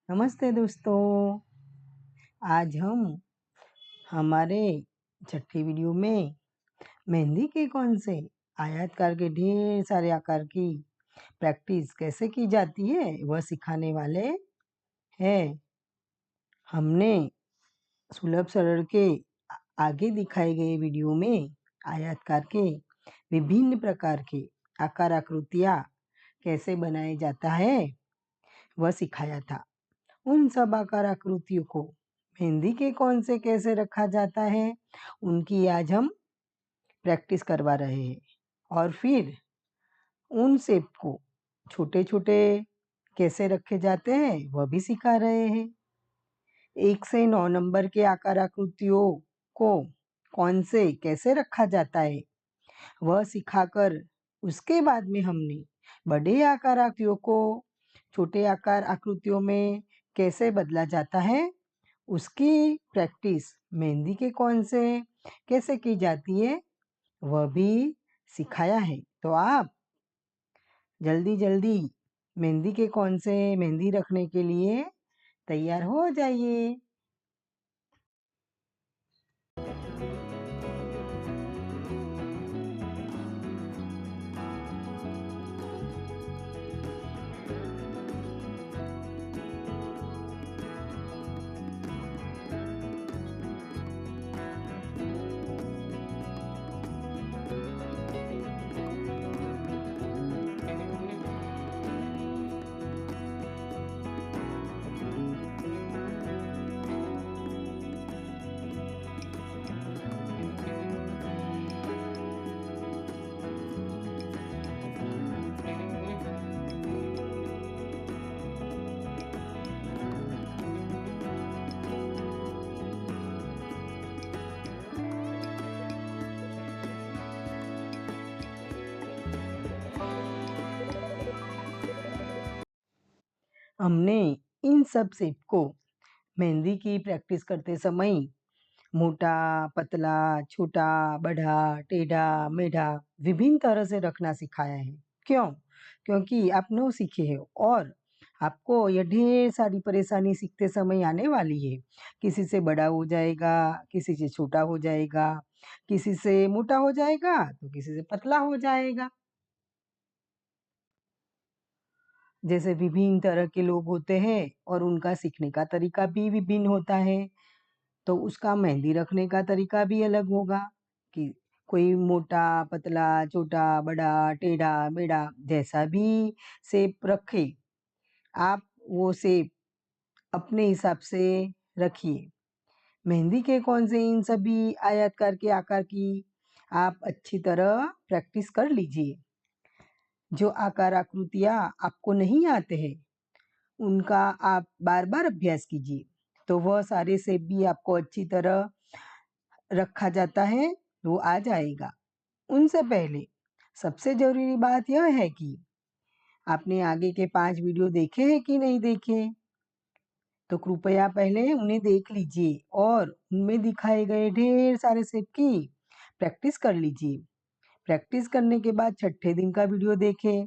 नमस्ते दोस्तों। आज हम हमारे छठी वीडियो में मेहंदी के कौन से आयताकार के ढेर सारे आकार की प्रैक्टिस कैसे की जाती है वह सिखाने वाले हैं। हमने सुलभ सरल के आगे दिखाए गए वीडियो में आयताकार के विभिन्न प्रकार के आकार आकृतियाँ कैसे बनाए जाता है वह सिखाया था। उन सब आकार आकृतियों को मेहंदी के कौन से कैसे रखा जाता है उनकी आज हम प्रैक्टिस करवा रहे हैं और फिर उन शेप को छोटे छोटे कैसे रखे जाते हैं वह भी सिखा रहे हैं। 1 से 9 नंबर के आकार आकृतियों को कौन से कैसे रखा जाता है वह सिखाकर उसके बाद में हमने बड़े आकार आकृतियों को छोटे आकार आकृतियों में कैसे बदला जाता है उसकी प्रैक्टिस मेहंदी के कौन से कैसे की जाती है वह भी सिखाया है। तो आप जल्दी जल्दी मेहंदी के कौन से मेहंदी रखने के लिए तैयार हो जाइए। हमने इन सब शेप को मेहंदी की प्रैक्टिस करते समय मोटा, पतला, छोटा, बड़ा, टेढ़ा, मेढ़ा विभिन्न तरह से रखना सिखाया है। क्यों? क्योंकि आप नौ सीखे हैं और आपको यह ढेर सारी परेशानी सीखते समय आने वाली है। किसी से बड़ा हो जाएगा, किसी से छोटा हो जाएगा, किसी से मोटा हो जाएगा तो किसी से पतला हो जाएगा। जैसे विभिन्न तरह के लोग होते हैं और उनका सीखने का तरीका भी विभिन्न होता है, तो उसका मेहंदी रखने का तरीका भी अलग होगा कि कोई मोटा, पतला, छोटा, बड़ा, टेढ़ा, मेढ़ा जैसा भी शेप रखे, आप वो शेप अपने हिसाब से रखिए। मेहंदी के कौन से इन सभी आयताकार के आकार की आप अच्छी तरह प्रैक्टिस कर लीजिए। जो आकार आकृतियाँ आपको नहीं आते हैं उनका आप बार-बार अभ्यास कीजिए, तो वह सारे शेप भी आपको अच्छी तरह रखा जाता है, वो आ जाएगा। उनसे पहले सबसे ज़रूरी बात यह है कि आपने आगे के 5 वीडियो देखे हैं कि नहीं देखे? तो कृपया पहले उन्हें देख लीजिए और उनमें दिखाए गए ढेर सारे शेप की प्रैक्टिस कर लीजिए। प्रैक्टिस करने के बाद छठे दिन का वीडियो देखें,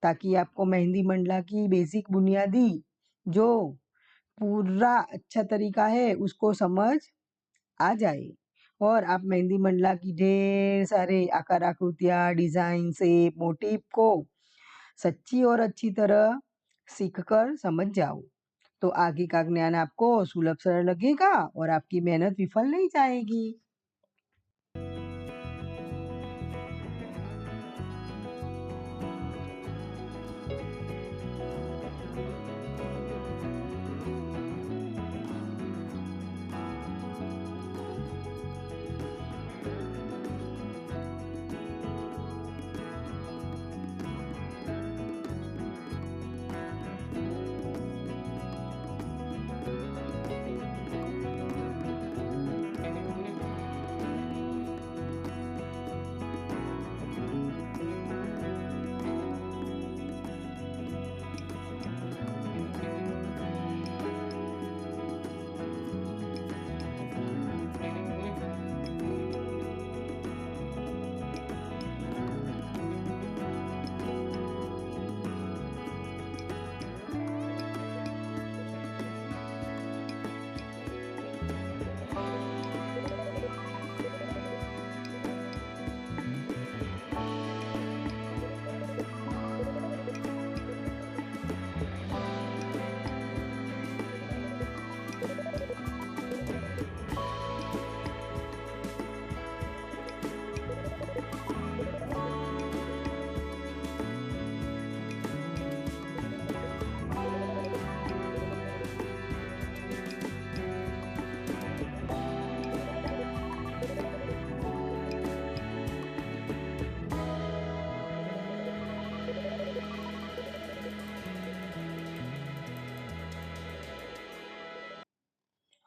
ताकि आपको मेहंदी मंडला की बेसिक बुनियादी जो पूरा अच्छा तरीका है उसको समझ आ जाए और आप मेहंदी मंडला की ढेर सारे आकार आकृतियाँ, डिज़ाइन, शेप, मोटिफ को सच्ची और अच्छी तरह सीखकर समझ जाओ। तो आगे का ज्ञान आपको सुलभ सरल लगेगा और आपकी मेहनत विफल नहीं जाएगी।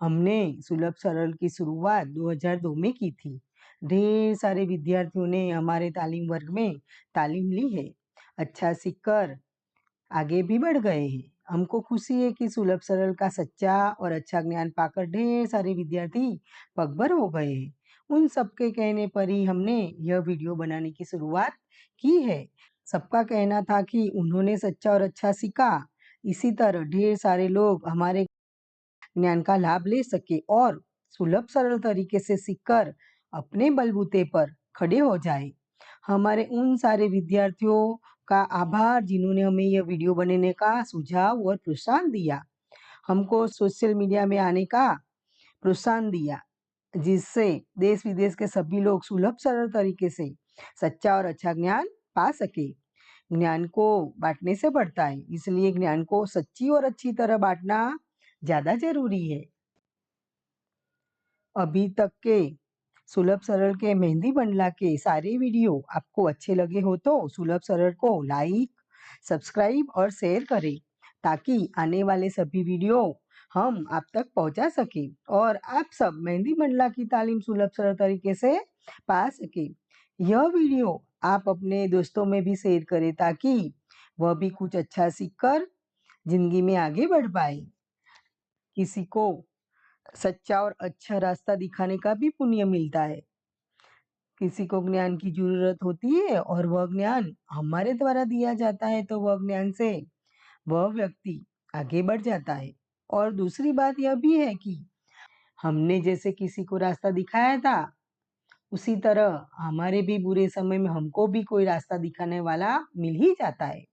हमने सुलभ सरल की शुरुआत 2002 में की थी। ढेर सारे विद्यार्थियों ने हमारे तालीम वर्ग में तालीम ली है, अच्छा सीखकर आगे भी बढ़ गए हैं। हमको खुशी है कि सुलभ सरल का सच्चा और अच्छा ज्ञान पाकर ढेर सारे विद्यार्थी पगभर हो गए हैं। उन सबके कहने पर ही हमने यह वीडियो बनाने की शुरुआत की है। सबका कहना था कि उन्होंने सच्चा और अच्छा सीखा, इसी तरह ढेर सारे लोग हमारे ज्ञान का लाभ ले सके और सुलभ सरल तरीके से सीखकर अपने बलबूते पर खड़े हो जाए। हमारे उन सारे विद्यार्थियों का आभार जिन्होंने हमें यह वीडियो बनाने का सुझाव और प्रोत्साहन दिया, हमको सोशल मीडिया में आने का प्रोत्साहन दिया, जिससे देश विदेश के सभी लोग सुलभ सरल तरीके से सच्चा और अच्छा ज्ञान पा सके। ज्ञान को बांटने से बढ़ता है, इसलिए ज्ञान को सच्ची और अच्छी तरह बांटना ज्यादा जरूरी है। अभी तक के सुलभ सरल के मेहंदी मंडला के सारे वीडियो आपको अच्छे लगे हो तो सुलभ सरल को लाइक, सब्सक्राइब और शेयर करें, ताकि आने वाले सभी वीडियो हम आप तक पहुंचा सके और आप सब मेहंदी मंडला की तालीम सुलभ सरल तरीके से पा सके। यह वीडियो आप अपने दोस्तों में भी शेयर करें, ताकि वह भी कुछ अच्छा सीखकर जिंदगी में आगे बढ़ पाए। किसी को सच्चा और अच्छा रास्ता दिखाने का भी पुण्य मिलता है। किसी को ज्ञान की जरूरत होती है और वह ज्ञान हमारे द्वारा दिया जाता है, तो वह ज्ञान से वह व्यक्ति आगे बढ़ जाता है। और दूसरी बात यह भी है कि हमने जैसे किसी को रास्ता दिखाया था, उसी तरह हमारे भी बुरे समय में हमको भी कोई रास्ता दिखाने वाला मिल ही जाता है।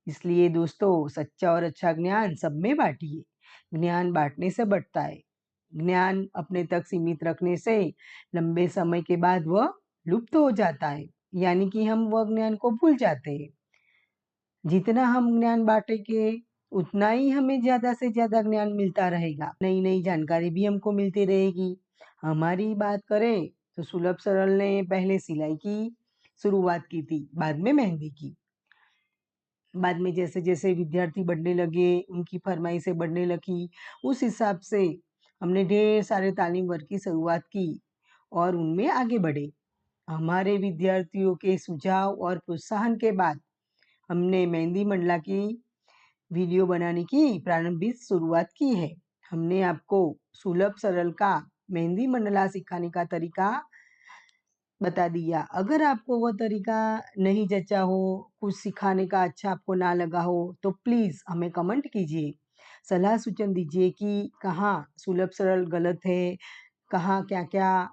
इसलिए दोस्तों, सच्चा और अच्छा ज्ञान सब में बांटिए। ज्ञान बांटने से बढ़ता है। ज्ञान अपने तक सीमित रखने से लंबे समय के बाद वह लुप्त हो जाता है, यानी कि हम वह ज्ञान को भूल जाते हैं। जितना हम ज्ञान बांटेंगे, उतना ही हमें ज्यादा से ज्यादा ज्ञान मिलता रहेगा। नई नई जानकारी भी हमको मिलती रहेगी। हमारी बात करें तो सुलभ सरल ने पहले सिलाई की शुरुआत की थी, बाद में मेहंदी की। बाद में जैसे जैसे विद्यार्थी बढ़ने लगे, उनकी फरमाइशें बढ़ने लगी, उस हिसाब से हमने ढेर सारे तालीम वर्ग की शुरुआत की और उनमें आगे बढ़े। हमारे विद्यार्थियों के सुझाव और प्रोत्साहन के बाद हमने मेहंदी मंडला की वीडियो बनाने की प्रारंभिक शुरुआत की है। हमने आपको सुलभ सरल का मेहंदी मंडला सिखाने का तरीका बता दिया। अगर आपको वो तरीका नहीं जचा हो, कुछ सिखाने का अच्छा आपको ना लगा हो, तो प्लीज़ हमें कमेंट कीजिए, सलाह सूचन दीजिए कि कहाँ सुलभ सरल गलत है, कहाँ क्या-क्या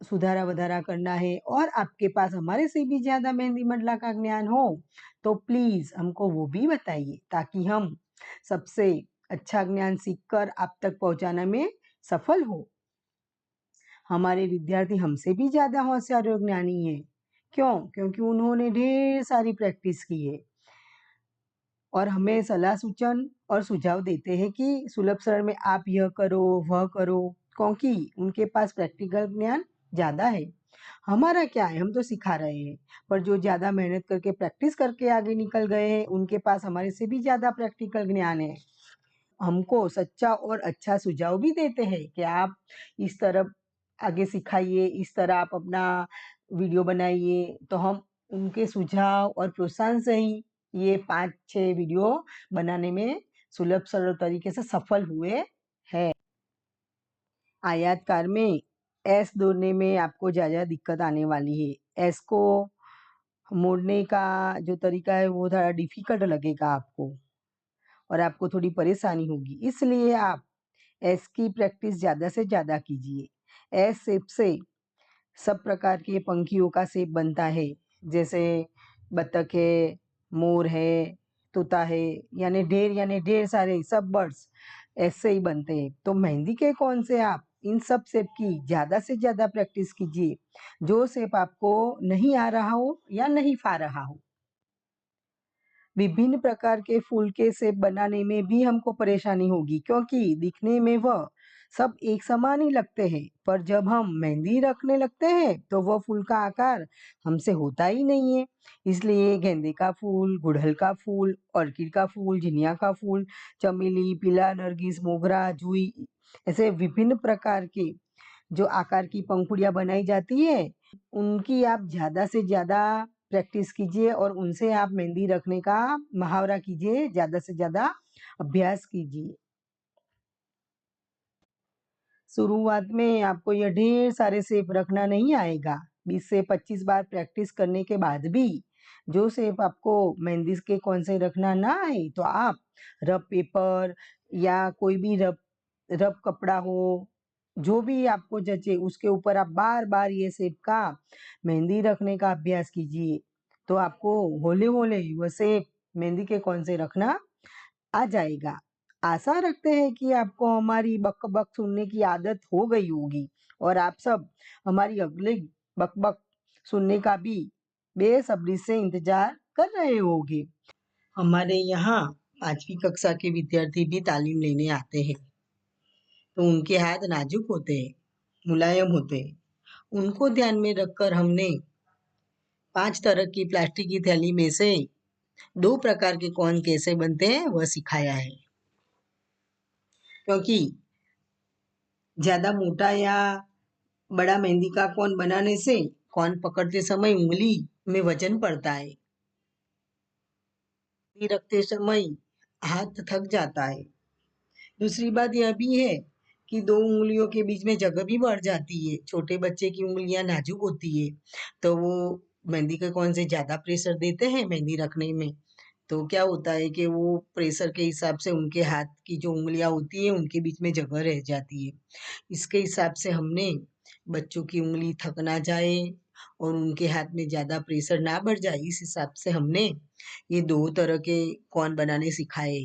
सुधारा-वधारा करना है। और आपके पास हमारे से भी ज़्यादा मेहंदी मंडला का ज्ञान हो, तो प्लीज़ हमको वो भी बताइए, ताकि हम सबसे अच्छा ज्ञान सीखकर आप तक पहुँचाने में सफल हो। हमारे विद्यार्थी हमसे भी ज़्यादा होशियार और ज्ञानी हैं। क्यों? क्योंकि उन्होंने ढेर सारी प्रैक्टिस की है और हमें सलाह सूचन और सुझाव देते हैं कि सुलभ सरल में आप यह करो, वह करो, क्योंकि उनके पास प्रैक्टिकल ज्ञान ज़्यादा है। हमारा क्या है, हम तो सिखा रहे हैं, पर जो ज़्यादा मेहनत करके प्रैक्टिस करके आगे निकल गए हैं, उनके पास हमारे से भी ज़्यादा प्रैक्टिकल ज्ञान है। हमको सच्चा और अच्छा सुझाव भी देते हैं कि आप इस तरह आगे सिखाइए, इस तरह आप अपना वीडियो बनाइए। तो हम उनके सुझाव और प्रोत्साहन से ही ये 5-6 वीडियो बनाने में सुलभ सरल तरीके से सफल हुए हैं। आयताकार में एस दौरने में आपको ज़्यादा दिक्कत आने वाली है। एस को मोड़ने का जो तरीका है वो थोड़ा डिफ़िकल्ट लगेगा आपको और आपको थोड़ी परेशानी होगी। इसलिए आप एस की प्रैक्टिस ज़्यादा से ज़्यादा कीजिए। एस शेप से सब प्रकार के पंखियों का शेप बनता है, जैसे बतख है, मोर है, तोता है, यानी ढेर सारे सब बर्ड्स ऐसे ही बनते हैं। तो मेहंदी के कौन से आप इन सब शेप की ज़्यादा से ज़्यादा प्रैक्टिस कीजिए, जो शेप आपको नहीं आ रहा हो या नहीं पा रहा हो। विभिन्न प्रकार के फूल के शेप बनाने में भी हमको परेशानी होगी, क्योंकि दिखने में वह सब एक समान ही लगते हैं, पर जब हम मेहंदी रखने लगते हैं तो वह फूल का आकार हमसे होता ही नहीं है। इसलिए गेंदे का फूल, गुड़हल का फूल, ऑर्किड का फूल, जिनिया का फूल, चमेली, पीला नरगिस, मोगरा, जुई, ऐसे विभिन्न प्रकार के जो आकार की पंखुड़ियाँ बनाई जाती है, उनकी आप ज़्यादा से ज़्यादा प्रैक्टिस कीजिए और उनसे आप मेहंदी रखने का मुहावरा कीजिए, ज़्यादा से ज़्यादा अभ्यास कीजिए। शुरुआत में आपको ये ढेर सारे शेप रखना नहीं आएगा। 20 से 25 बार प्रैक्टिस करने के बाद भी जो शेप आपको मेहंदी के कौन से रखना ना आए, तो आप रफ पेपर या कोई भी रफ रफ कपड़ा हो, जो भी आपको जचे उसके ऊपर आप बार-बार ये शेप का मेहंदी रखने का अभ्यास कीजिए। तो आपको हौले-हौले वो शेप मेहंदी के कौन से रखना आ जाएगा। आशा रखते हैं कि आपको हमारी बक-बक सुनने की आदत हो गई होगी और आप सब हमारी अगली बक-बक सुनने का भी बेसब्री से इंतजार कर रहे होंगे। हमारे यहाँ 5वीं कक्षा के विद्यार्थी भी तालीम लेने आते हैं, तो उनके हाथ नाजुक होते हैं, मुलायम होते हैं। उनको ध्यान में रखकर हमने 5 तरह की प्लास्टिक की थैली में से 2 प्रकार के कोन कैसे बनते हैं वह सिखाया है। क्योंकि ज़्यादा मोटा या बड़ा मेहंदी का कोन बनाने से कोन पकड़ते समय उँगली में वजन पड़ता है। मेहंदी रखते समय हाथ थक जाता है। दूसरी बात यह भी है कि 2 उँगलियों के बीच में जगह भी बढ़ जाती है। छोटे बच्चे की उँगलियाँ नाजुक होती है, तो वो मेहंदी के कोन से ज़्यादा प्रेशर देते हैं मेहंदी रखने में। तो क्या होता है कि वो प्रेशर के हिसाब से उनके हाथ की जो उँगलियाँ होती हैं, उनके बीच में जगह रह जाती है। इसके हिसाब से हमने बच्चों की उँगली थक ना जाए और उनके हाथ में ज़्यादा प्रेशर ना बढ़ जाए, इस हिसाब से हमने ये 2 तरह के कोन बनाने सिखाए।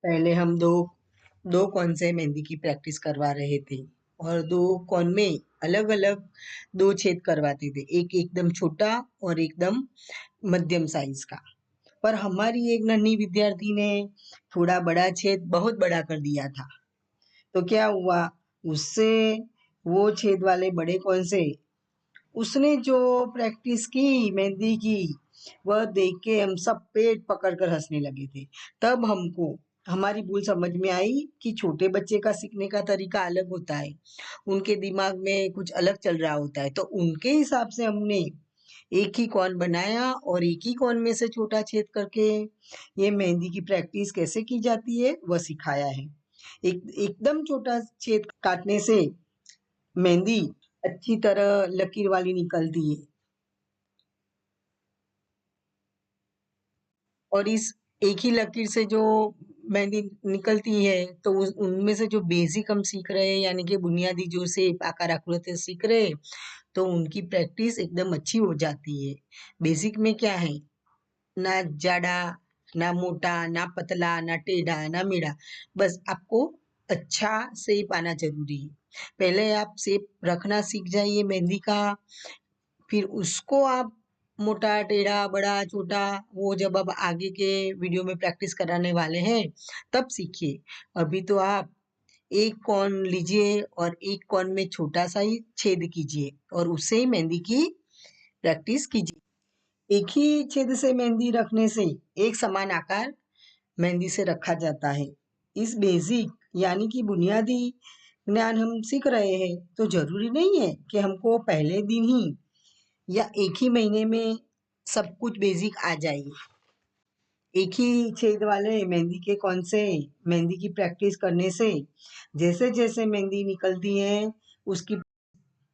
पहले हम 2 कोन से मेहंदी की प्रैक्टिस करवा रहे थे और 2 कोन में अलग-अलग 2 छेद करवाते थे। एक एकदम छोटा और एकदम मध्यम साइज़ का। पर हमारी एक नन्ही विद्यार्थी ने थोड़ा बड़ा छेद बहुत बड़ा कर दिया था। तो क्या हुआ, उससे वो छेद वाले बड़े कोन से उसने जो प्रैक्टिस की मेहंदी की, वह देख के हम सब पेट पकड़ कर हंसने लगे थे। तब हमको हमारी भूल समझ में आई कि छोटे बच्चे का सीखने का तरीका अलग होता है। उनके दिमाग में कुछ अलग चल रहा होता है, तो उनके हिसाब से हमने एक ही कौन बनाया और एक ही कौन में से छोटा छेद करके ये मेहंदी की प्रैक्टिस कैसे की जाती है वह सिखाया है। एकदम छोटा छेद काटने से मेहंदी अच्छी तरह लकीर वाली निकलती है और इस एक ही लकीर से जो मेहंदी निकलती है, तो उनमें से जो बेसिक हम सीख रहे हैं यानी कि बुनियादी जो से आकार आकृति सीख रहे हैं, तो उनकी प्रैक्टिस एकदम अच्छी हो जाती है। बेसिक में क्या है, ना जाड़ा, ना मोटा, ना पतला, ना टेढ़ा, ना मेढ़ा, बस आपको अच्छा शेप आना ज़रूरी है। पहले आप शेप रखना सीख जाइए मेहंदी का, फिर उसको आप मोटा, टेढ़ा, बड़ा, छोटा वो जब अब आगे के वीडियो में प्रैक्टिस कराने वाले हैं, तब सीखिए। अभी तो आप एक कोन लीजिए और एक कोन में छोटा-सा ही छेद कीजिए और उससे ही मेहंदी की प्रैक्टिस कीजिए। एक ही छेद से मेहंदी रखने से एक समान आकार मेहंदी से रखा जाता है। इस बेसिक यानी कि बुनियादी ज्ञान हम सीख रहे हैं, तो ज़रूरी नहीं है कि हमको पहले दिन ही या एक ही महीने में सब कुछ बेसिक आ जाए। एक ही छेद वाले मेहंदी के कौन से मेहंदी की प्रैक्टिस करने से जैसे-जैसे मेहंदी निकलती है, उसकी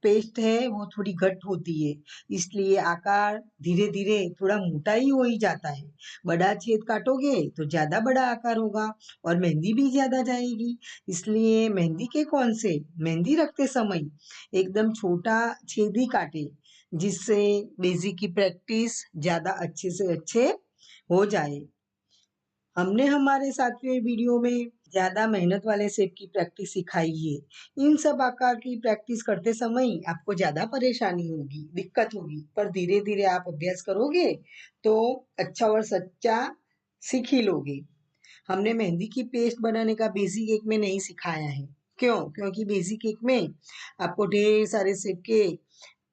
पेस्ट है वो थोड़ी घट होती है, इसलिए आकार धीरे-धीरे थोड़ा मोटा ही हो ही जाता है। बड़ा छेद काटोगे तो ज़्यादा बड़ा आकार होगा और मेहंदी भी ज़्यादा जाएगी। इसलिए मेहंदी के कौन से मेहंदी रखते समय एकदम छोटा छेद ही काटें, जिससे बेसिक की प्रैक्टिस ज़्यादा अच्छे से अच्छे हो जाए। हमने हमारे 7वें वीडियो में ज़्यादा मेहनत वाले शेप की प्रैक्टिस सिखाई है। इन सब आकार की प्रैक्टिस करते समय आपको ज़्यादा परेशानी होगी, दिक्कत होगी, पर धीरे-धीरे आप अभ्यास करोगे तो अच्छा और सच्चा सीख ही लोगे। हमने मेहंदी की पेस्ट बनाने का बेसिक एक में नहीं सिखाया है। क्यों? क्योंकि बेसिक एक में आपको ढेर सारे शेप के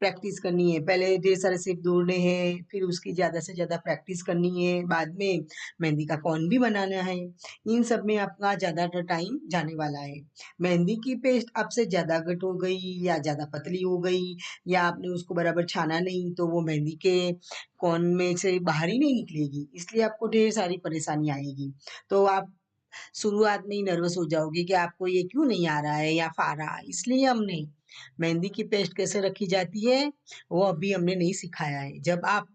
प्रैक्टिस करनी है। पहले ढेर सारे शेप ढूँढने हैं, फिर उसकी ज़्यादा से ज़्यादा प्रैक्टिस करनी है, बाद में मेहंदी का कोन भी बनाना है। इन सब में आपका ज़्यादातर टाइम जाने वाला है। मेहंदी की पेस्ट आपसे ज़्यादा गाढ़ हो गई या ज़्यादा पतली हो गई या आपने उसको बराबर छाना नहीं, तो वो मेहंदी के कोन में से बाहर ही नहीं निकलेगी, इसलिए आपको ढेर सारी परेशानी आएगी। तो आप शुरुआत में ही नर्वस हो जाओगे कि आपको ये क्यों नहीं आ रहा है या फारा, इसलिए हमने मेहंदी की पेस्ट कैसे रखी जाती है वो अभी हमने नहीं सिखाया है। जब आप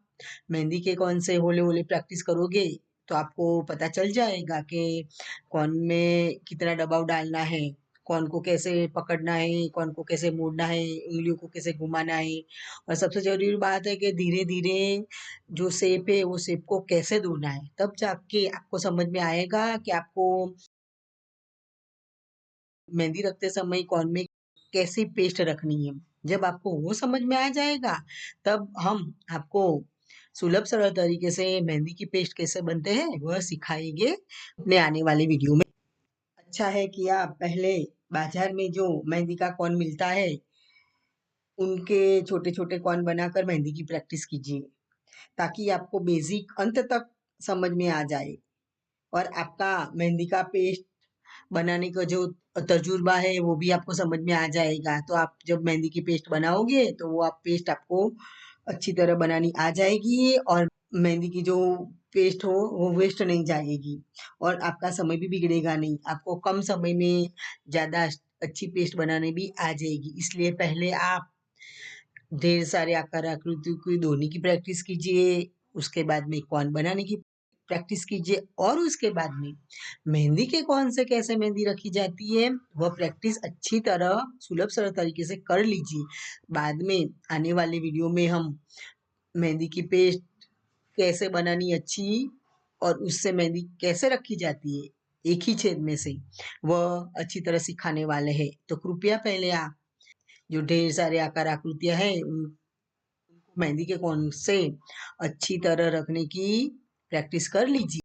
मेहंदी के कौन से होले-होले प्रैक्टिस करोगे तो आपको पता चल जाएगा कि कौन में कितना दबाव डालना है, कौन को कैसे पकड़ना है, कौन को कैसे मोड़ना है, उंगलियों को कैसे घुमाना है और सबसे ज़रूरी बात है कि धीरे-धीरे जो शेप है वो शेप को कैसे धोना है। तब जाके आपको समझ में आएगा कि आपको मेहंदी रखते समय कौन में कैसी पेस्ट रखनी है। जब आपको वो समझ में आ जाएगा, तब हम आपको सुलभ सरल तरीके से मेहंदी की पेस्ट कैसे बनते हैं, वह सिखाएँगे अपने आने वाले वीडियो में। अच्छा है कि आप पहले बाज़ार में जो मेहंदी का कोन मिलता है, उनके छोटे-छोटे कोन बनाकर मेहंदी की प्रैक्टिस कीजिए, ताकि आपको बेसिक अंत तक समझ में आ जाए और आपका मेहंदी का पेस्ट बनाने का जो तजुर्बा है वो भी आपको समझ में आ जाएगा। तो आप जब मेहंदी की पेस्ट बनाओगे तो वो आप पेस्ट आपको अच्छी तरह बनानी आ जाएगी और मेहंदी की जो पेस्ट हो वो वेस्ट नहीं जाएगी और आपका समय भी बिगड़ेगा नहीं। आपको कम समय में ज़्यादा अच्छी पेस्ट बनाने भी आ जाएगी। इसलिए पहले आप ढेर सारे आकार आकृतियों की धोने की प्रैक्टिस कीजिए, उसके बाद में कौन बनाने की प्रैक्टिस कीजिए और उसके बाद में मेहंदी के कौन से कैसे मेहंदी रखी जाती है, वह प्रैक्टिस अच्छी तरह सुलभ सरल तरीके से कर लीजिए। बाद में आने वाले वीडियो में हम मेहंदी की पेस्ट कैसे बनानी अच्छी और उससे मेहंदी कैसे रखी जाती है, एक ही छेद में से, वह अच्छी तरह सिखाने वाले हैं। तो कृपया पहले आप जो ढेर सारे आकार आकृतियाँ हैं उनको मेहंदी के कोन से अच्छी तरह रखने की प्रैक्टिस कर लीजिए।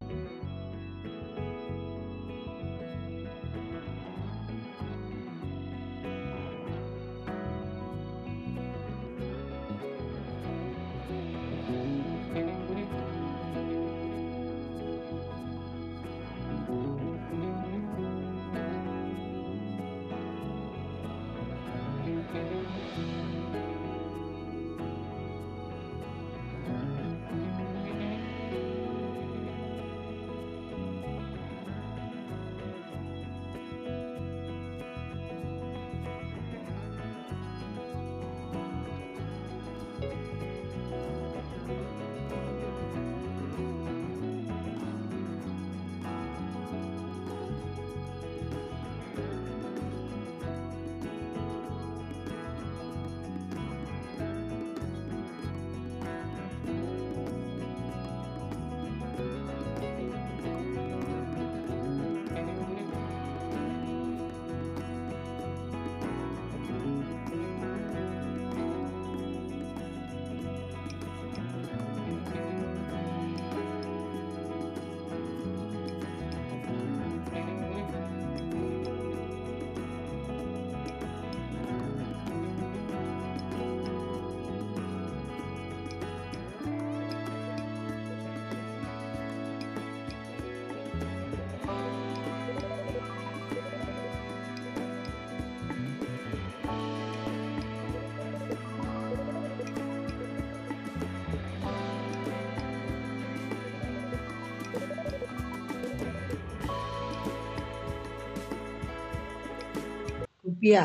कृपया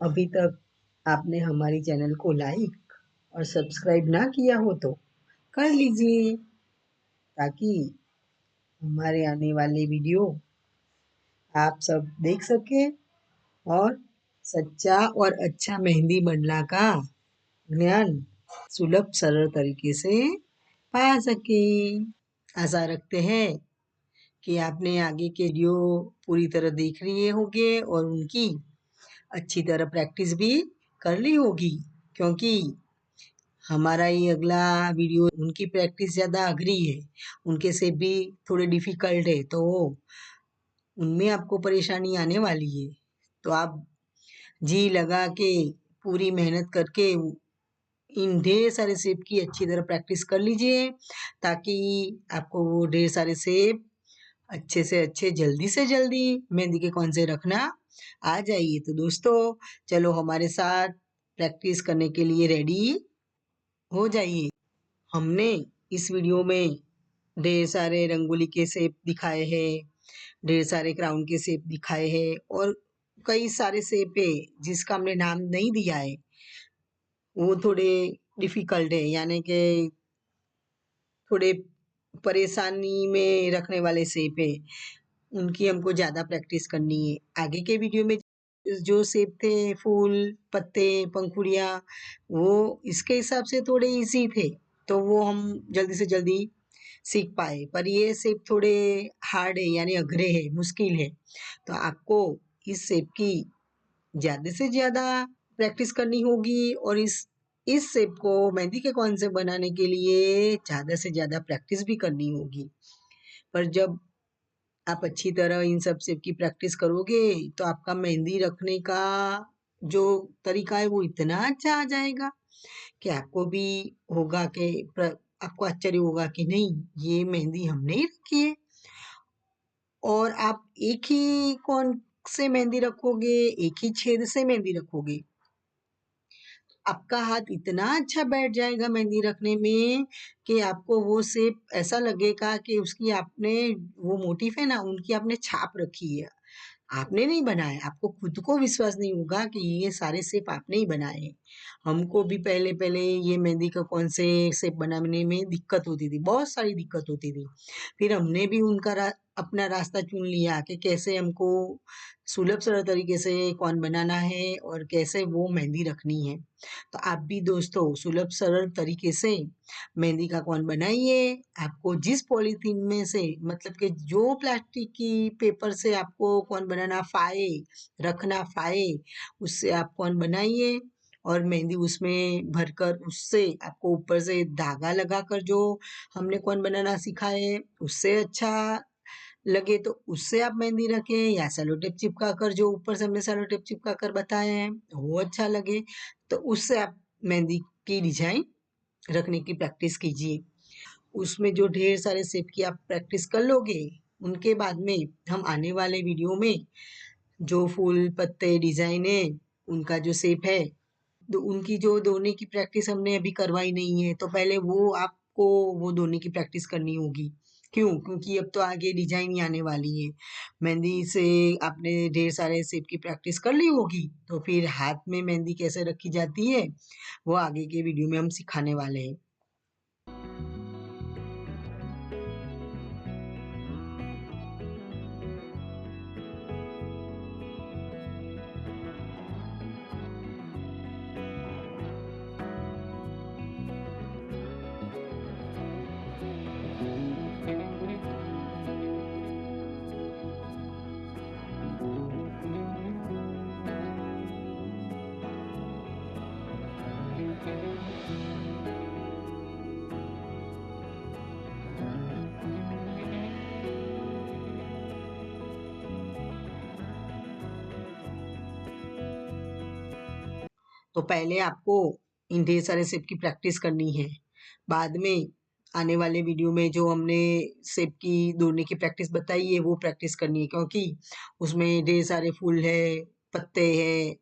अभी तक आपने हमारी चैनल को लाइक और सब्सक्राइब ना किया हो तो कर लीजिए, ताकि हमारे आने वाले वीडियो आप सब देख सकें और सच्चा और अच्छा मेहंदी मंडला का ज्ञान सुलभ सरल तरीके से पा सके। आशा रखते हैं कि आपने आगे के वीडियो पूरी तरह देख लिए होंगे और उनकी अच्छी तरह प्रैक्टिस भी कर ली होगी, क्योंकि हमारा ये अगला वीडियो, उनकी प्रैक्टिस ज़्यादा अघरी है, उनके से भी थोड़े डिफ़िकल्ट है, तो उनमें आपको परेशानी आने वाली है। तो आप जी लगा के, पूरी मेहनत करके इन ढेर सारे शेप की अच्छी तरह प्रैक्टिस कर लीजिए, ताकि आपको वो ढेर सारे शेप अच्छे से अच्छे, जल्दी से जल्दी मेहंदी के कौन से रखना आ जाइए। तो दोस्तों, चलो हमारे साथ प्रैक्टिस करने के लिए रेडी हो जाइए। हमने इस वीडियो में ढेर सारे रंगोली के शेप दिखाए हैं, ढेर सारे क्राउन के शेप दिखाए हैं और कई सारे शेप है जिसका हमने नाम नहीं दिया है, वो थोड़े डिफिकल्ट है, यानी कि थोड़े परेशानी में रखने वाले शेप है, उनकी हमको ज़्यादा प्रैक्टिस करनी है। आगे के वीडियो में जो शेप थे, फूल, पत्ते, पंखुड़ियाँ, वो इसके हिसाब से थोड़े इजी थे, तो वो हम जल्दी से जल्दी सीख पाए। पर ये शेप थोड़े हार्ड है, यानी अघरे है, मुश्किल है। तो आपको इस शेप की ज़्यादा से ज़्यादा प्रैक्टिस करनी होगी और इस शेप को मेहंदी के कौन से बनाने के लिए ज़्यादा से ज़्यादा प्रैक्टिस भी करनी होगी। पर जब आप अच्छी तरह इन सब शेप की प्रैक्टिस करोगे, तो आपका मेहंदी रखने का जो तरीका है वो इतना अच्छा आ जाएगा कि आपको भी होगा कि आपको आश्चर्य होगा कि नहीं, ये मेहंदी हमने ही रखी है। और आप एक ही कौन से मेहंदी रखोगे, एक ही छेद से मेहंदी रखोगे, आपका हाथ इतना अच्छा बैठ जाएगा मेहंदी रखने में कि आपको वो शेप ऐसा लगेगा कि उसकी आपने, वो मोटिफ है ना, उनकी आपने छाप रखी है, आपने नहीं बनाया। आपको खुद को विश्वास नहीं होगा कि ये सारे शेप आपने ही बनाए हैं। हमको भी पहले-पहले ये मेहंदी का कौन से शेप बनाने में दिक्कत होती थी, बहुत सारी दिक्कत होती थी। फिर हमने भी उनका अपना रास्ता चुन लिया कि कैसे हमको सुलभ सरल तरीके से कौन बनाना है और कैसे वो मेहंदी रखनी है। तो आप भी दोस्तों सुलभ सरल तरीके से मेहंदी का कौन बनाइए। आपको जिस पॉलीथीन में से, मतलब कि जो प्लास्टिक की पेपर से आपको कौन बनाना फाए, रखना फाए, उससे आप कौन बनाइए और मेहंदी उसमें भरकर, उससे आपको ऊपर से धागा लगाकर, जो हमने कौन बनाना सिखाए है उससे अच्छा लगे तो उससे आप मेहंदी रखें, या सेलो टेप चिपका कर, जो ऊपर से हमने सेलो टेप चिपका कर बताए हैं वो अच्छा लगे, तो उससे आप मेहंदी की डिजाइन रखने की प्रैक्टिस कीजिए। उसमें जो ढेर सारे शेप की आप प्रैक्टिस कर लोगे, उनके बाद में हम आने वाले वीडियो में जो फूल, पत्ते, डिजाइन है, उनका जो शेप है, उनकी जो धोने की प्रैक्टिस हमने अभी करवाई नहीं है, तो पहले वो आपको वो धोने की प्रैक्टिस करनी होगी। क्यों? क्योंकि अब तो आगे डिजाइन ही आने वाली है। मेहंदी से आपने ढेर सारे शेप की प्रैक्टिस कर ली होगी, तो फिर हाथ में मेहंदी कैसे रखी जाती है, वो आगे के वीडियो में हम सिखाने वाले हैं। तो पहले आपको इन ढेर सारे शेप की प्रैक्टिस करनी है। बाद में आने वाले वीडियो में जो हमने शेप की धोने की प्रैक्टिस बताई है वो प्रैक्टिस करनी है, क्योंकि उसमें ढेर सारे फूल है, पत्ते हैं,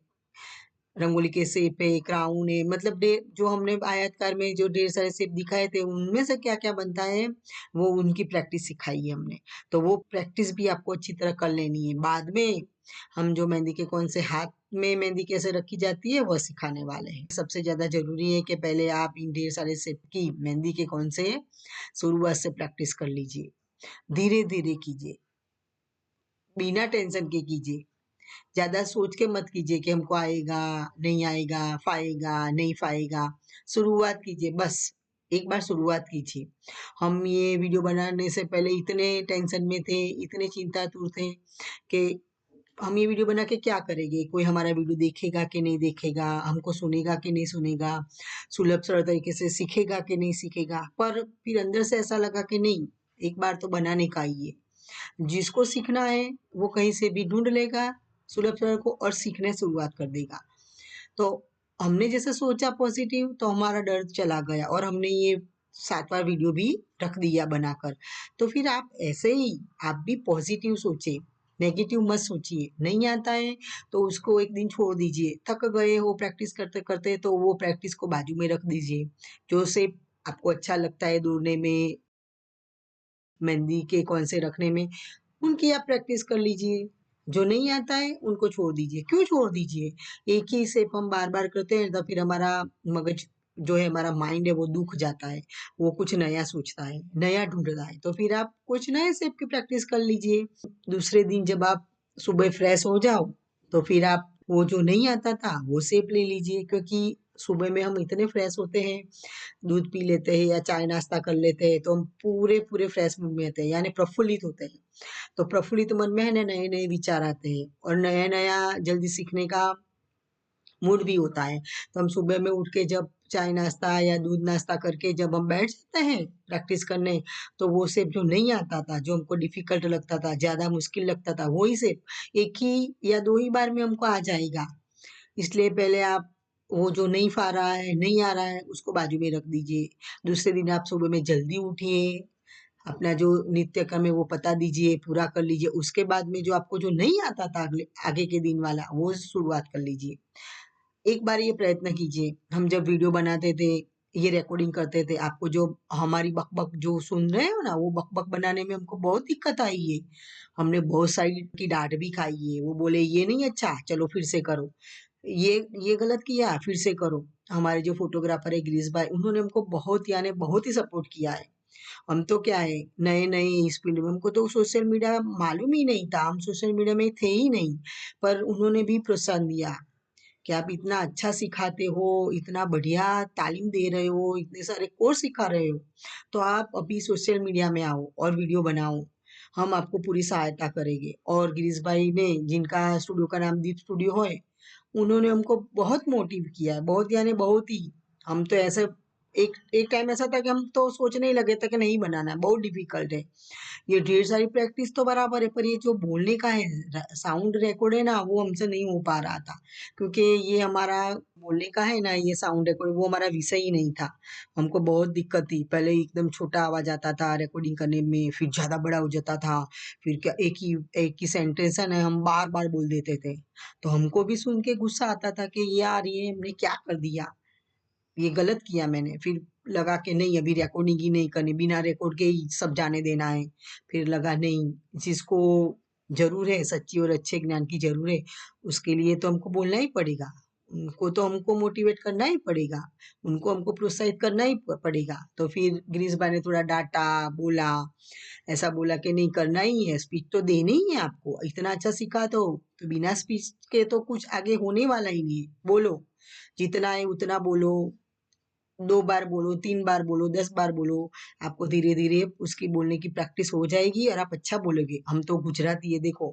रंगोली के शेप है, क्राउन है, मतलब जो हमने आयतकार में जो ढेर सारे शेप दिखाए थे, उनमें से क्या-क्या बनता है, वो उनकी प्रैक्टिस सिखाई है हमने। तो वो प्रैक्टिस भी आपको अच्छी तरह कर लेनी है। बाद में हम जो मेहंदी के कौन से हाथ में मेहंदी कैसे रखी जाती है, वो सिखाने वाले हैं। सबसे ज़्यादा ज़रूरी है कि पहले आप इन ढेर सारे शेप की मेहंदी के कौन से शुरुआत से प्रैक्टिस कर लीजिए। धीरे-धीरे कीजिए, बिना टेंशन के कीजिए। ज़्यादा सोच के मत कीजिए कि हमको आएगा, नहीं आएगा, फाएगा, नहीं फाएगा। शुरुआत कीजिए बस, एक बार शुरुआत कीजिए। हम ये वीडियो बनाने से पहले इतने टेंशन में थे, इतने चिंतातुर थे कि हम ये वीडियो बना के क्या करेंगे? कोई हमारा वीडियो देखेगा कि नहीं देखेगा? हमको सुनेगा कि नहीं सुनेगा? सुलभ सरल तरीके से सीखेगा कि नहीं सीखेगा? पर फिर अंदर से ऐसा लगा कि नहीं, एक बार तो बनाने का ही है। जिसको सीखना है वो कहीं से भी ढूंढ लेगा सुलभ सरल को और सीखने शुरुआत कर देगा। तो हमने जैसे सोचा पॉजिटिव, तो हमारा डर चला गया और हमने ये 7वां वीडियो भी रख दिया बनाकर। तो फिर आप ऐसे ही आप भी पॉजिटिव सोचे, नेगेटिव मत सोचिए। नहीं आता है तो उसको एक दिन छोड़ दीजिए। थक गए हो प्रैक्टिस करते करते तो वो प्रैक्टिस को बाजू में रख दीजिए। जो शेप आपको अच्छा लगता है दौड़ने में, मेहंदी के कौन से रखने में, उनकी आप प्रैक्टिस कर लीजिए। जो नहीं आता है उनको छोड़ दीजिए। क्यों छोड़ दीजिए? एक ही शेप हम बार बार करते हैं तो फिर हमारा मगज जो है, हमारा माइंड है, वो दुख जाता है। वो कुछ नया सोचता है, नया ढूंढता है। तो फिर आप कुछ नए शेप की प्रैक्टिस कर लीजिए। दूसरे दिन जब आप सुबह फ्रेश हो जाओ तो फिर आप वो जो नहीं आता था वो शेप ले लीजिए। क्योंकि सुबह में हम इतने फ्रेश होते हैं, दूध पी लेते हैं या चाय नाश्ता कर लेते हैं, तो हम पूरे पूरे फ्रेश मूड में होते हैं, यानी प्रफुल्लित होते हैं। तो प्रफुल्लित मन में है ना, नए नए विचार आते हैं और नया नया जल्दी सीखने का मूड भी होता है। तो हम सुबह में उठ के जब चाय नाश्ता या दूध नाश्ता करके जब हम बैठ जाते हैं प्रैक्टिस करने, तो वो शेप जो नहीं आता था, जो हमको डिफिकल्ट लगता था, ज्यादा मुश्किल लगता था, वही शेप एक ही या दो ही बार में हमको आ जाएगा। इसलिए पहले आप वो जो नहीं पा रहा है, नहीं आ रहा है, उसको बाजू में रख दीजिए। दूसरे दिन आप सुबह में जल्दी उठिए, अपना जो नित्य कर्म है वो बता दीजिए, पूरा कर लीजिए। उसके बाद में जो आपको जो नहीं आता था अगले आगे के दिन वाला, वो शुरुआत कर लीजिए। एक बार ये प्रयत्न कीजिए। हम जब वीडियो बनाते थे, ये रिकॉर्डिंग करते थे, आपको जो हमारी बकबक जो सुन रहे हो ना, वो बकबक बनाने में हमको बहुत दिक्कत आई है। हमने बहुत सारी की डांट भी खाई है। वो बोले ये नहीं अच्छा, चलो फिर से करो। ये ये गलत किया, फिर से करो। हमारे जो फोटोग्राफर है गिरीश भाई, उन्होंने हमको बहुत यानी बहुत ही सपोर्ट किया है। हम तो क्या है, नए नए इस फील्ड में, हमको तो सोशल मीडिया मालूम ही नहीं था, हम सोशल मीडिया में थे ही नहीं। पर उन्होंने भी प्रोत्साहन दिया कि आप इतना अच्छा सिखाते हो, इतना बढ़िया तालीम दे रहे हो, इतने सारे कोर्स सिखा रहे हो, तो आप अभी सोशल मीडिया में आओ और वीडियो बनाओ। हम आपको पूरी सहायता करेंगे। और गिरीश भाई ने, जिनका स्टूडियो का नाम दीप स्टूडियो है, उन्होंने हमको बहुत मोटिव किया है, बहुत यानी बहुत ही। हम तो ऐसे एक एक टाइम ऐसा था कि हम तो सोचने ही लगे थे कि नहीं बनाना है, बहुत डिफिकल्ट है। ये ढेर सारी प्रैक्टिस तो बराबर है, पर ये जो बोलने का है, साउंड रिकॉर्ड है ना, वो हमसे नहीं हो पा रहा था। क्योंकि ये हमारा बोलने का है ना, ये साउंड रिकॉर्ड वो हमारा विषय ही नहीं था। हमको बहुत दिक्कत थी। पहले एकदम छोटा आवाज आता था रिकॉर्डिंग करने में, फिर ज्यादा बड़ा हो जाता था। फिर क्या एक ही सेंटेंस है ना, हम बार बार बोल देते थे। तो हमको भी सुन के गुस्सा आता था कि यार ये हमने क्या कर दिया, ये गलत किया मैंने। फिर लगा कि नहीं, अभी रिकॉर्डिंग ही नहीं करनी, बिना रिकॉर्ड के ही सब जाने देना है। फिर लगा नहीं, जिसको जरूर है, सच्ची और अच्छे ज्ञान की जरूर है, उसके लिए तो हमको बोलना ही पड़ेगा। उनको तो हमको मोटिवेट करना ही पड़ेगा, उनको हमको प्रोत्साहित करना ही पड़ेगा। तो फिर गिरीश भाई ने थोड़ा डांटा, बोला, ऐसा बोला कि नहीं, करना ही है, स्पीच तो देनी ही है आपको, इतना अच्छा सिखा तो बिना स्पीच के तो कुछ आगे होने वाला ही नहीं है। बोलो, जितना है उतना बोलो, 2 बार बोलो, 3 बार बोलो, 10 बार बोलो। आपको धीरे-धीरे उसकी बोलने की प्रैक्टिस हो जाएगी और आप अच्छा बोलोगे। हम तो गुजराती है, देखो,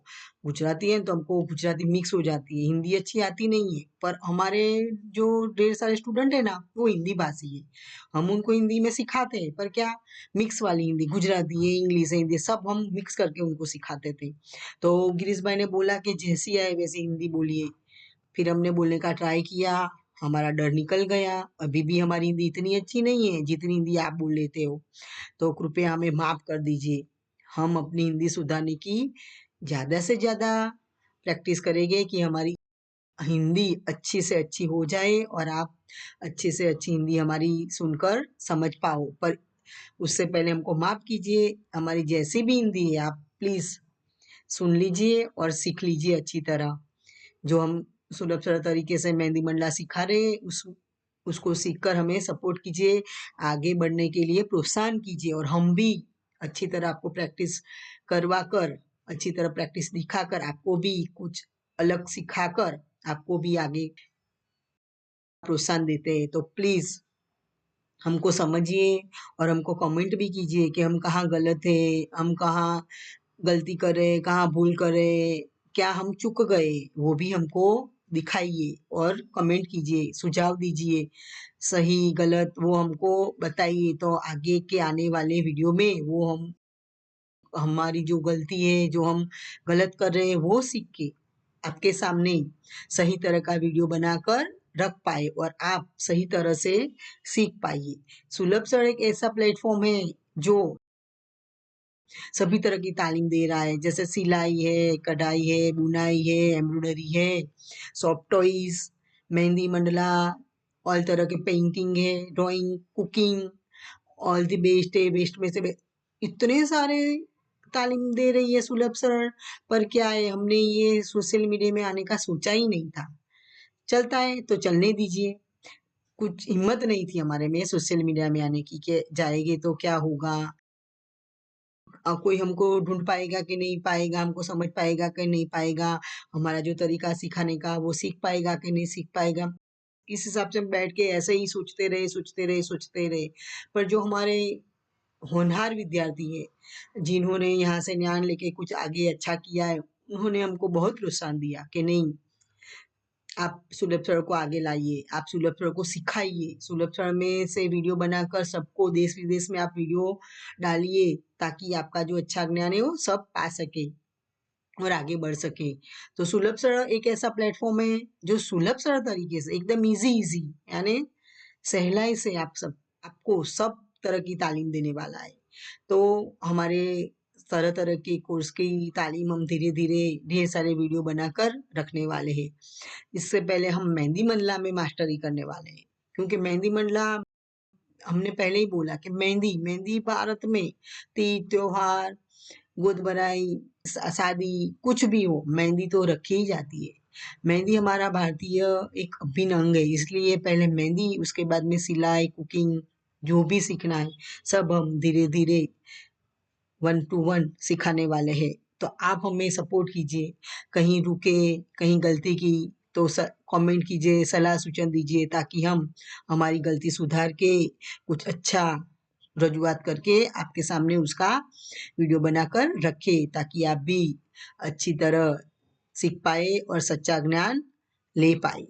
गुजराती है तो हमको गुजराती मिक्स हो जाती है, हिंदी अच्छी आती नहीं है। पर हमारे जो ढेर सारे स्टूडेंट है ना, वो हिंदी भाषी है। हम उनको हिंदी में सिखाते हैं, पर क्या, मिक्स वाली हिंदी, गुजराती है, इंग्लिश है, हिंदी सब हम मिक्स करके उनको सिखाते थे। तो गिरीश भाई ने बोला कि जैसी आए वैसी हिंदी बोलिए। फिर हमने बोलने का ट्राई किया, हमारा डर निकल गया। अभी भी हमारी हिंदी इतनी अच्छी नहीं है जितनी हिंदी आप बोल लेते हो, तो कृपया हमें माफ कर दीजिए। हम अपनी हिंदी सुधारने की ज्यादा से ज्यादा प्रैक्टिस करेंगे कि हमारी हिंदी अच्छी से अच्छी हो जाए और आप अच्छी से अच्छी हिंदी हमारी सुनकर समझ पाओ। पर उससे पहले हमको माफ कीजिए। हमारी जैसी भी हिंदी है, आप प्लीज सुन लीजिए और सीख लीजिए अच्छी तरह। जो हम सुलभ सरल तरीके से मेहंदी मंडला सिखा रहे हैं, उसको सीखकर हमें सपोर्ट कीजिए, आगे बढ़ने के लिए प्रोत्साहन कीजिए। और हम भी अच्छी तरह आपको प्रैक्टिस करवा कर, अच्छी तरह प्रैक्टिस दिखाकर, आपको भी कुछ अलग सिखाकर आपको भी आगे प्रोत्साहन देते हैं। तो प्लीज हमको समझिए और हमको कमेंट भी कीजिए कि हम कहाँ गलत है, हम कहाँ गलती करे, कहाँ भूल करे। क्या हम चूक गए वो भी हमको दिखाइए और कमेंट कीजिए, सुझाव दीजिए, सही गलत वो हमको बताइए, तो आगे के आने वाले वीडियो में वो हम हमारी जो गलती है, जो हम गलत कर रहे हैं, वो सीख के आपके सामने सही तरह का वीडियो बनाकर रख पाए और आप सही तरह से सीख पाइए। सुलभ सर एक ऐसा प्लेटफॉर्म है जो सभी तरह की तालीम दे रहा है, जैसे सिलाई है, कढ़ाई है, बुनाई है, एम्ब्रॉयडरी है, soft toys, mehndi Mandla, all तरह के पेंटिंग है, drawing, cooking, all the best है, बेस्ट में से इतने सारे तालीम दे रही है सुलभ सर। पर क्या है, हमने ये सोशल मीडिया में आने का सोचा ही नहीं था। चलता है तो चलने दीजिए, कुछ हिम्मत नहीं थी हमारे में सोशल मीडिया में आने की कि जाएंगे तो क्या होगा, कोई हमको ढूंढ पाएगा कि नहीं पाएगा, हमको समझ पाएगा कि नहीं पाएगा, हमारा जो तरीका सिखाने का वो सीख पाएगा कि नहीं सीख पाएगा। इस हिसाब से हम बैठ के ऐसे ही सोचते रहे। पर जो हमारे होनहार विद्यार्थी है, जिन्होंने यहाँ से ज्ञान लेके कुछ आगे अच्छा किया है, उन्होंने हमको बहुत प्रोत्साहन दिया कि नहीं, आप सुलभ सर को आगे लाइए, आप सुलभ सर को सिखाइए, सुलभ सर में से वीडियो बनाकर सबको देश विदेश में आप वीडियो डालिए, ताकि आपका जो अच्छा ज्ञान है वो सब पा सके और आगे बढ़ सके। तो सुलभ सर एक ऐसा प्लेटफॉर्म है जो सुलभ सर तरीके से एकदम इजी यानी सहलाई से आपको सब तरह की तालीम देने वाला है। तो हमारे तरह तरह के कोर्स की तालीम हम धीरे धीरे ढेर सारे वीडियो बनाकर रखने वाले हैं। इससे पहले हम मेहंदी मंडला में मास्टरी करने वाले हैं, क्योंकि मेहंदी मंडला हमने पहले ही बोला कि मेहंदी मेहंदी भारत में तीज त्योहार, गोद भराई, शादी, कुछ भी हो, मेहंदी तो रखी ही जाती है। मेहंदी हमारा भारतीय एक अभिन्न अंग है, इसलिए पहले मेहंदी, उसके बाद में सिलाई, कुकिंग, जो भी सीखना है सब हम धीरे धीरे 1 to 1 सिखाने वाले हैं। तो आप हमें सपोर्ट कीजिए, कहीं रुके, कहीं गलती की तो कमेंट कीजिए, सलाह सूचन दीजिए, ताकि हम हमारी गलती सुधार के कुछ अच्छा रजूआत करके आपके सामने उसका वीडियो बनाकर रखे, ताकि आप भी अच्छी तरह सीख पाए और सच्चा ज्ञान ले पाए।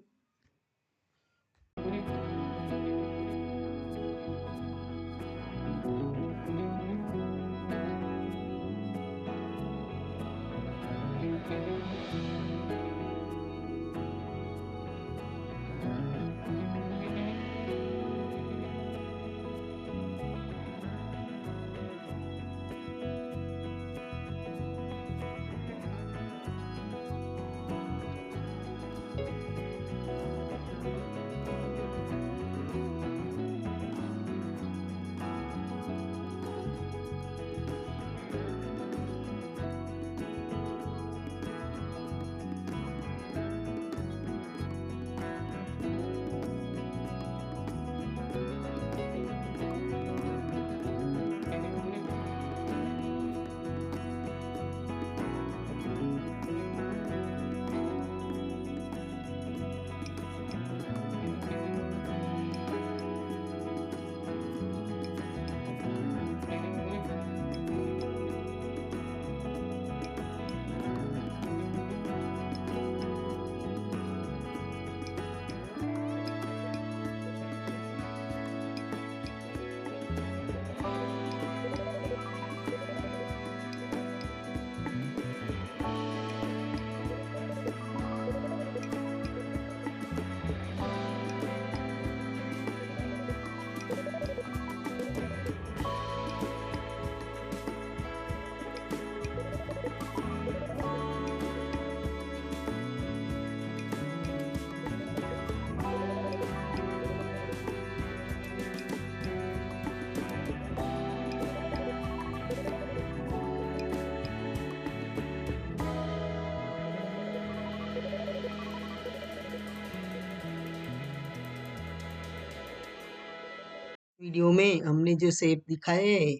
वीडियो में हमने जो शेप दिखाए हैं,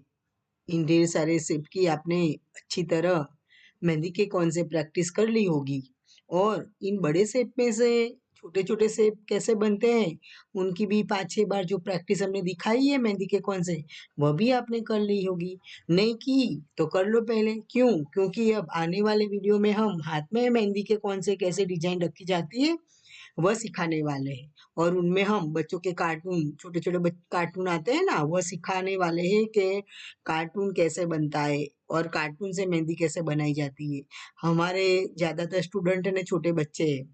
इन ढेर सारे शेप की आपने अच्छी तरह मेहंदी के कौन से प्रैक्टिस कर ली होगी, और इन बड़े शेप में से छोटे छोटे शेप कैसे बनते हैं उनकी भी 5-6 बार जो प्रैक्टिस हमने दिखाई है मेहंदी के कौन से, वह भी आपने कर ली होगी। नहीं की तो कर लो पहले। क्यों? क्योंकि अब आने वाले वीडियो में हम हाथ में मेहंदी के कौन से कैसे डिजाइन रखी जाती है वह सिखाने वाले हैं। और उनमें हम बच्चों के कार्टून, छोटे छोटे कार्टून आते हैं ना, वह सिखाने वाले हैं कि कार्टून कैसे बनता है और कार्टून से मेहंदी कैसे बनाई जाती है। हमारे ज्यादातर स्टूडेंट है ना, छोटे बच्चे हैं,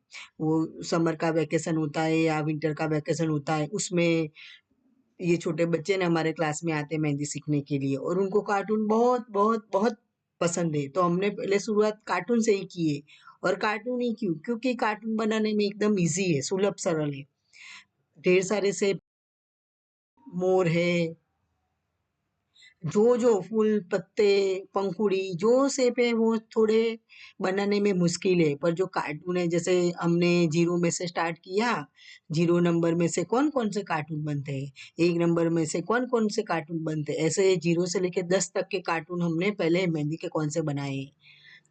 वो समर का वैकेशन होता है या विंटर का वैकेशन होता है, उसमें ये छोटे बच्चे ना हमारे क्लास में आते हैं मेहंदी सीखने के लिए, और उनको कार्टून बहुत बहुत बहुत पसंद है। तो हमने पहले शुरुआत कार्टून से ही की है। और कार्टून ही क्यों? क्योंकि कार्टून बनाने में एकदम इजी है, सुलभ सरल है। ढेर सारे से मोर है, जो फूल, पत्ते, पंखुड़ी, जो शेप है वो थोड़े बनाने में मुश्किल है, पर जो कार्टून है, जैसे हमने 0 में से स्टार्ट किया, 0 नंबर में से कौन-कौन से कार्टून बनते हैं, 1 नंबर में से कौन-कौन से कार्टून बनते हैं, ऐसे 0 से लेके 10 तक के कार्टून हमने पहले मेहंदी के कौन से बनाए हैं।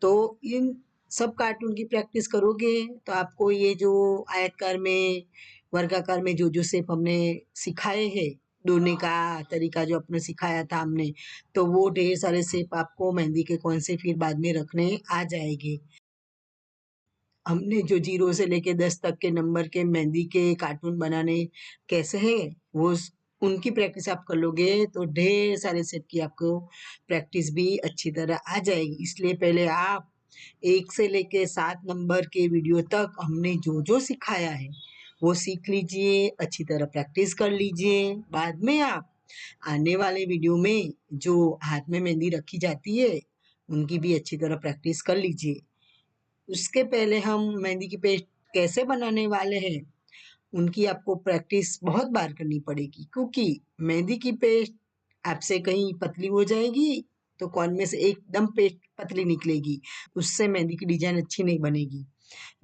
तो इन सब कार्टून की प्रैक्टिस करोगे तो आपको ये जो आयतकार में, वर्गाकार में जो शेप हमने सिखाए हैं, डोने का तरीका जो आपने सिखाया था हमने, तो वो ढेर सारे शेप आपको मेहंदी के कौन से फिर बाद में रखने आ जाएंगे। हमने जो 0 से लेके 10 तक के नंबर के मेहंदी के कार्टून बनाने कैसे हैं, वो उनकी प्रैक्टिस आप कर लोगे तो ढेर सारे सेट की आपको प्रैक्टिस भी अच्छी तरह आ जाएगी। इसलिए पहले आप 1 से लेके 7 नंबर के वीडियो तक हमने जो सिखाया है वो सीख लीजिए, अच्छी तरह प्रैक्टिस कर लीजिए। बाद में आप आने वाले वीडियो में जो हाथ में मेहंदी रखी जाती है उनकी भी अच्छी तरह प्रैक्टिस कर लीजिए। उसके पहले हम मेहंदी की पेस्ट कैसे बनाने वाले हैं, उनकी आपको प्रैक्टिस बहुत बार करनी पड़ेगी, क्योंकि मेहंदी की पेस्ट आपसे कहीं पतली हो जाएगी तो कौन में से एकदम पेस्ट पतली निकलेगी, उससे मेहंदी की डिजाइन अच्छी नहीं बनेगी।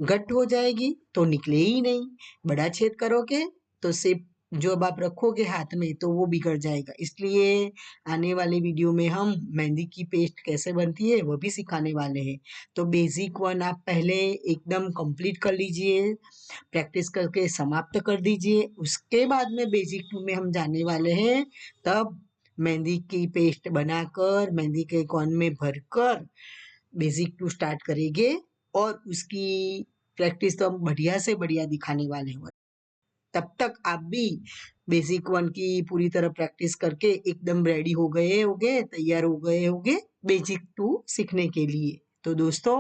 घट हो जाएगी तो निकले ही नहीं, बड़ा छेद करोगे तो शेप जो अब आप रखोगे हाथ में तो वो बिगड़ जाएगा। इसलिए आने वाले वीडियो में हम मेहंदी की पेस्ट कैसे बनती है वो भी सिखाने वाले हैं। तो बेसिक 1 आप पहले एकदम कंप्लीट कर लीजिए, प्रैक्टिस करके समाप्त कर दीजिए। उसके बाद में बेसिक 2 में हम जाने वाले हैं, तब मेहंदी की पेस्ट बनाकर मेहंदी के कौन में भरकर बेसिक 2 स्टार्ट करेंगे, और उसकी प्रैक्टिस तो हम बढ़िया से बढ़िया दिखाने वाले हैं। तब तक आप भी बेसिक 1 की पूरी तरह प्रैक्टिस करके एकदम रेडी हो गए होगे, तैयार हो गए होगे बेसिक 2 सीखने के लिए। तो दोस्तों,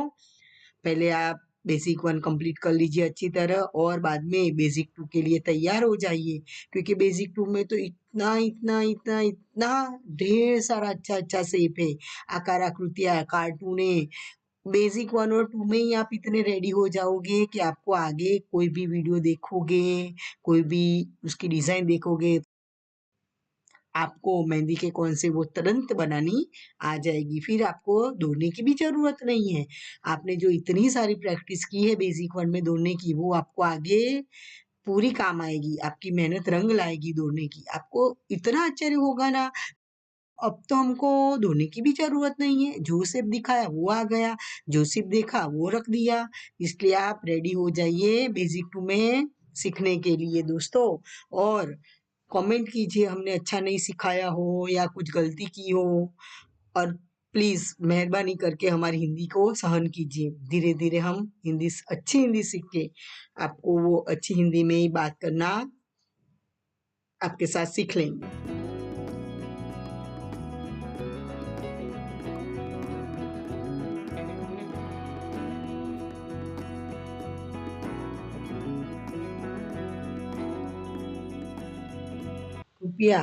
पहले आप बेसिक 1 कंप्लीट कर लीजिए अच्छी तरह, और बाद में बेसिक 2 के लिए तैयार हो जाइए, क्योंकि बेसिक 2 में तो इतना इतना इतना इतना ढेर सारा अच्छा अच्छा शेप है, आकार आकृतियां, कार्टून है। बेसिक 1 और 2 में ही आप इतने रेडी हो जाओगे कि आपको आगे कोई भी वीडियो देखोगे, कोई भी उसकी डिजाइन देखोगे, आपको मेहंदी के कौन से वो तुरंत बनानी आ जाएगी। फिर आपको दौड़ने की भी जरूरत नहीं है। आपने जो इतनी सारी प्रैक्टिस की है बेसिक 1 में दौड़ने की, वो आपको आगे पूरी काम आएगी। आपकी मेहनत रंग लाएगी दौड़ने की। आपको इतना आश्चर्य होगा ना, अब तो हमको धोने की भी जरूरत नहीं है, जो शेप दिखाया वो आ गया, जो शेप देखा वो रख दिया। इसलिए आप रेडी हो जाइए बेसिक 2 में सीखने के लिए दोस्तों। और कमेंट कीजिए हमने अच्छा नहीं सिखाया हो या कुछ गलती की हो, और प्लीज मेहरबानी करके हमारी हिंदी को सहन कीजिए। धीरे धीरे हम अच्छी हिंदी सीख के आपको वो अच्छी हिंदी में ही बात करना आपके साथ सीख लेंगे। कृपया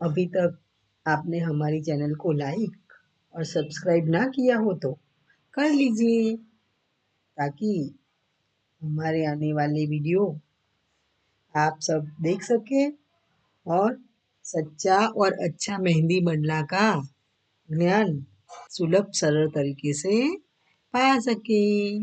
अभी तक आपने हमारी चैनल को लाइक और सब्सक्राइब ना किया हो तो कर लीजिए, ताकि हमारे आने वाले वीडियो आप सब देख सके और सच्चा और अच्छा मेहंदी बनना का ज्ञान सुलभ सरल तरीके से पा सके।